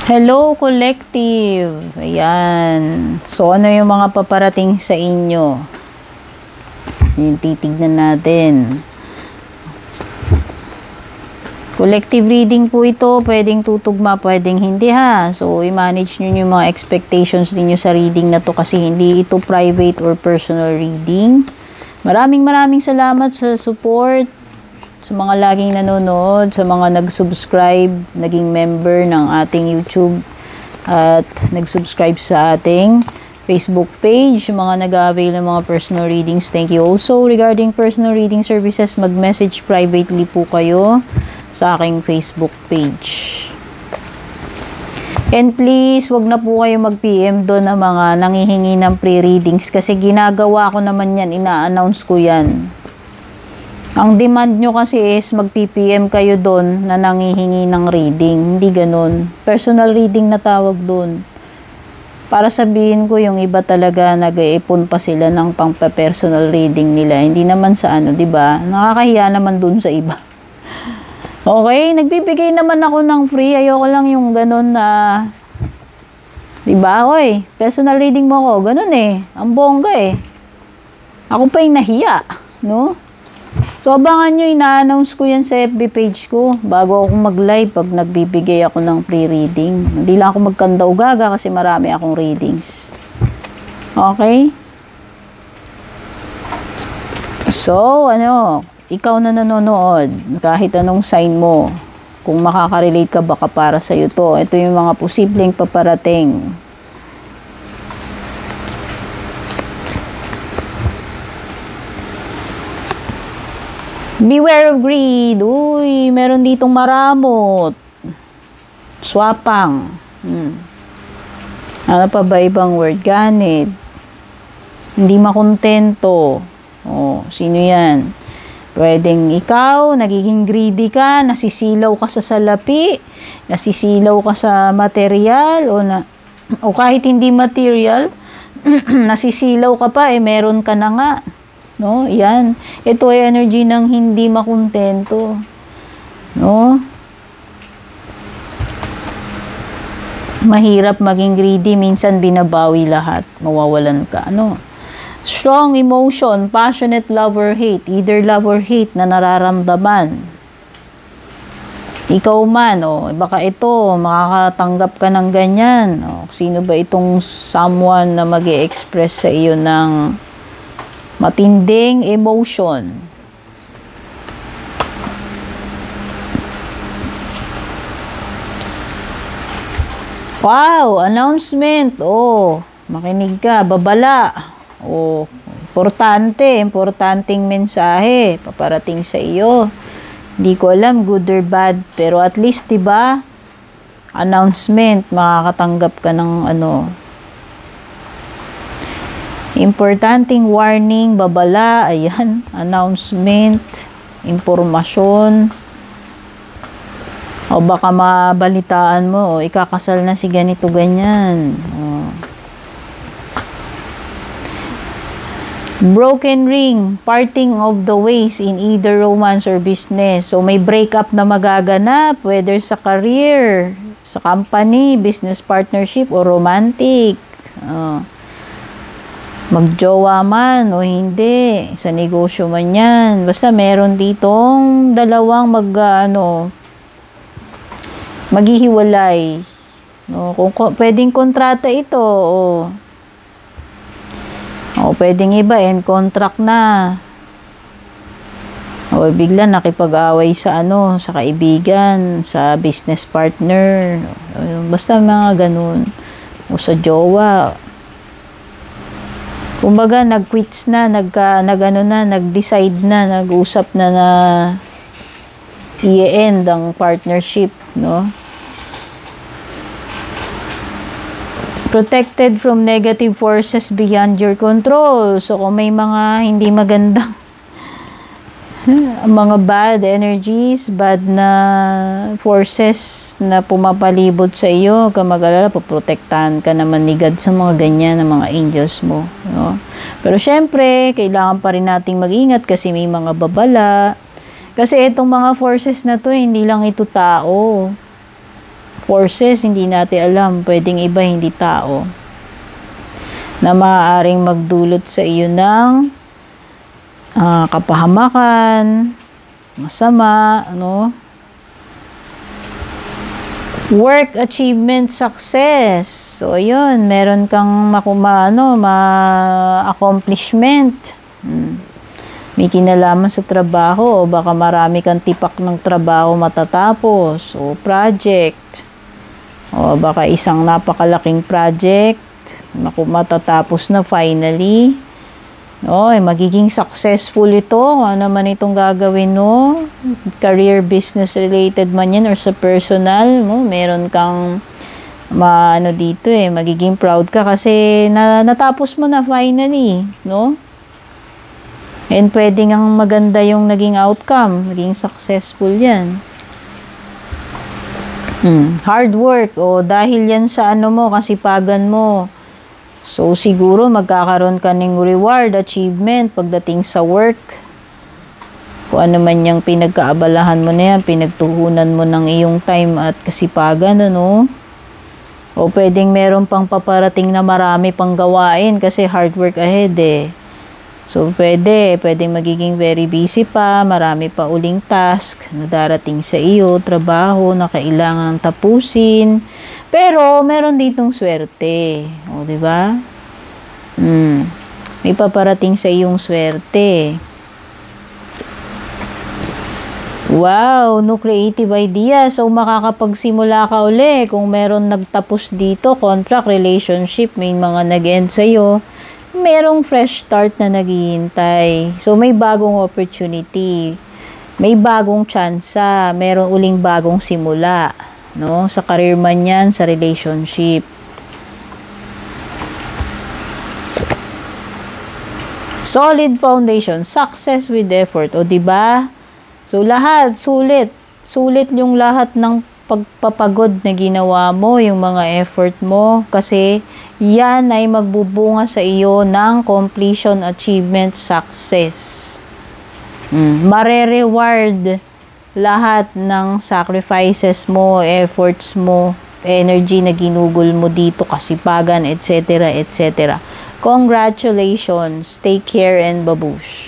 Hello, collective. Ayan. So, ano yung mga paparating sa inyo? Yung titignan natin. Collective reading po ito. Pwedeng tutugma, pwedeng hindi ha. So, i-manage nyo yung mga expectations ninyo sa reading na to kasi hindi ito private or personal reading. Maraming salamat sa support. Sa mga laging nanonood, sa mga nag-subscribe, naging member ng ating YouTube at nag-subscribe sa ating Facebook page, yung mga nag-avail ng mga personal readings, thank you. Also, regarding personal reading services, mag-message privately po kayo sa aking Facebook page. And please, wag na po kayo mag-PM doon ng mga nangihingi ng pre-readings kasi ginagawa ko naman yan, ina-announce ko yan. Ang demand nyo kasi is mag-PPM kayo doon na nangihingi ng reading. Hindi ganun. Personal reading na tawag doon. Para sabihin ko yung iba talaga nag-iipon pa sila ng pang-personal reading nila. Hindi naman sa ano, 'di ba? Nakakahiya naman doon sa iba. Okay, nagbibigay naman ako ng free. Ayoko lang yung ganun na 'di ba? Oy, personal reading mo ako. Ganun eh. Ang bongga eh. Ako pa yung nahiya, no? So, abangan nyo, ina-announce ko yan sa FB page ko bago ako mag-live pag nagbibigay ako ng pre-reading. Hindi lang ako magkandaw gaga kasi marami akong readings. Okay? So, ikaw na nanonood, kahit anong sign mo, kung makaka-relate ka baka para sa'yo to. Ito yung mga posibleng paparating. Beware of greed. Uy, meron ditong maramot. Swapang. Ano pa ba ibang word? Ganit. Hindi makontento. Oh, sino yan? Pwedeng ikaw, nagiging greedy ka, nasisilaw ka sa salapi, nasisilaw ka sa material, o kahit hindi material, nasisilaw ka pa, meron ka na nga. No, yan. Ito ay energy ng hindi makontento. No? Mahirap maging greedy, minsan binabawi lahat, mawawalan ka. Strong emotion, passionate love or hate, either love or hate na nararamdaman. Ikaw man, baka ito, makakatanggap ka ng ganyan. Sino ba itong someone na mag-e-express sa iyo ng matinding emotion? Wow! Announcement! Makinig ka. Babala. Importanteng mensahe paparating sa iyo. Hindi ko alam, good or bad, pero at least, diba, announcement, makakatanggap ka ng importanteng warning, babala, ayan, announcement, impormasyon, o baka mabalitaan mo, ikakasal na si ganito, ganyan. Broken ring, parting of the ways in either romance or business. So, may breakup na magaganap, whether sa career, sa company, business partnership, o romantic. Magjowa man o hindi, sa negosyo man yan. Basta meron ditong dalawang maghihiwalay. Kung pwedeng kontrata ito, pwedeng iba, end contract na. Bigla nakipag-away sa sa kaibigan, sa business partner. Basta mga ganun. O sa jowa. Kumbaga, nag-quits na, nag-decide na, nag-usap na i-end ang partnership, no? Protected from negative forces beyond your control. So, kung may mga hindi magandang mga bad energies, bad na forces na pumapalibot sa iyo, ka mag-alala, poprotektahan ka naman ni God sa mga ganyan ng mga angels mo. No? Pero syempre, kailangan pa rin nating mag-ingat kasi may mga babala. Kasi itong mga forces na to, hindi lang ito tao. forces, hindi natin alam, pwedeng iba, hindi tao, na maaaring magdulot sa iyo ng kapahamakan, masama, ano? Work achievement success. So, ayun, meron kang accomplishment. May kinalaman sa trabaho o baka marami kang tipak ng trabaho matatapos o project. O baka isang napakalaking project matatapos na finally. Magiging successful ito. Ano naman itong gagawin mo? Career, business related man yan or sa personal, meron kang dito magiging proud ka kasi natapos mo na finally, no? And pwedeng ang maganda yung naging outcome, naging successful yan. Hard work, dahil yan sa kasipagan mo. So, siguro magkakaroon ka ng reward, achievement pagdating sa work. Kung ano man yung pinagkaabalahan mo na yan, pinagtuhunan mo ng iyong time at kasipagan, ano? O pwedeng meron pang paparating na marami pang gawain kasi hard work ahead So, pwedeng magiging very busy pa, marami pa uling task na darating sa iyo, trabaho na kailangan tapusin. Pero, meron ditong swerte. Di ba? May paparating sa iyong swerte. Wow, no creative idea. So, makakapagsimula ka uli. Kung meron nagtapos dito, contract, relationship, may mga nag-end sa'yo, merong fresh start na naghihintay. So, may bagong opportunity. May bagong tsansa. Meron uling bagong simula. No? Sa career man yan, sa relationship. Solid foundation. Success with effort. O, diba? So, lahat, sulit. Sulit yung lahat ng pagpapagod na ginawa mo, yung mga effort mo. Kasi, yan ay magbubunga sa iyo ng completion, achievement, success. Mare-reward lahat ng sacrifices mo, efforts mo, energy na ginugol mo dito, kasipagan, etc., etc. Congratulations. Take care and babush.